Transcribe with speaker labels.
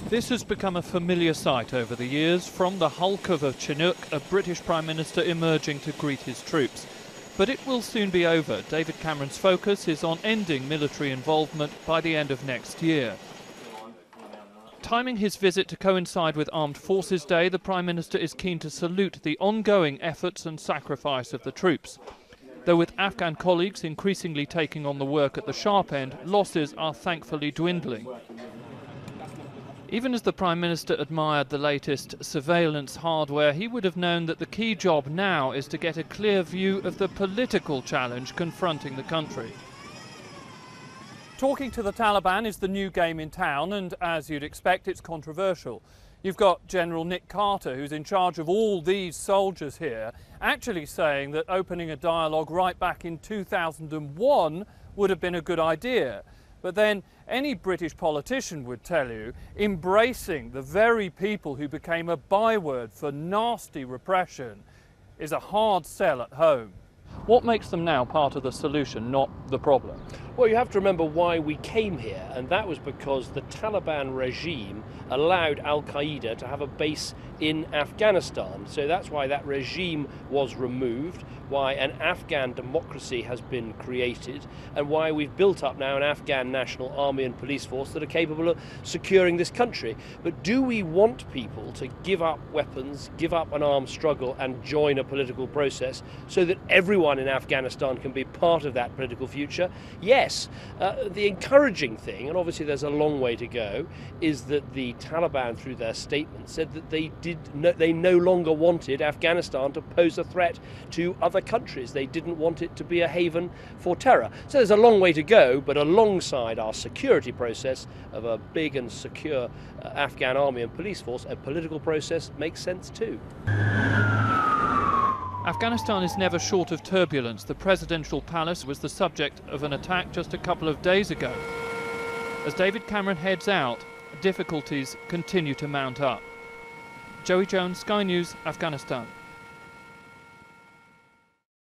Speaker 1: This has become a familiar sight over the years, from the hulk of a Chinook, a British Prime Minister emerging to greet his troops. But it will soon be over. David Cameron's focus is on ending military involvement by the end of next year. Timing his visit to coincide with Armed Forces Day, the Prime Minister is keen to salute the ongoing efforts and sacrifice of the troops. Though with Afghan colleagues increasingly taking on the work at the sharp end, losses are thankfully dwindling. Even as the Prime Minister admired the latest surveillance hardware, he would have known that the key job now is to get a clear view of the political challenge confronting the country. Talking to the Taliban is the new game in town, and as you'd expect, it's controversial. You've got General Nick Carter, who's in charge of all these soldiers here, actually saying that opening a dialogue right back in 2001 would have been a good idea. But then any British politician would tell you embracing the very people who became a byword for nasty repression is a hard sell at home. What makes them now part of the solution, not the problem?
Speaker 2: Well, you have to remember why we came here, and that was because the Taliban regime allowed Al-Qaeda to have a base in Afghanistan. So that's why that regime was removed, why an Afghan democracy has been created, and why we've built up now an Afghan national army and police force that are capable of securing this country. But do we want people to give up weapons, give up an armed struggle and join a political process so that everyone in Afghanistan can be part of that political future? Yes. The encouraging thing, and obviously there's a long way to go, is that the Taliban, through their statement, said that they no longer wanted Afghanistan to pose a threat to other countries. They didn't want it to be a haven for terror. So there's a long way to go, but alongside our security process of a big and secure Afghan army and police force, a political process makes sense too.
Speaker 1: Afghanistan is never short of turbulence. The presidential palace was the subject of an attack just a couple of days ago. As David Cameron heads out, difficulties continue to mount up. Joey Jones, Sky News, Afghanistan.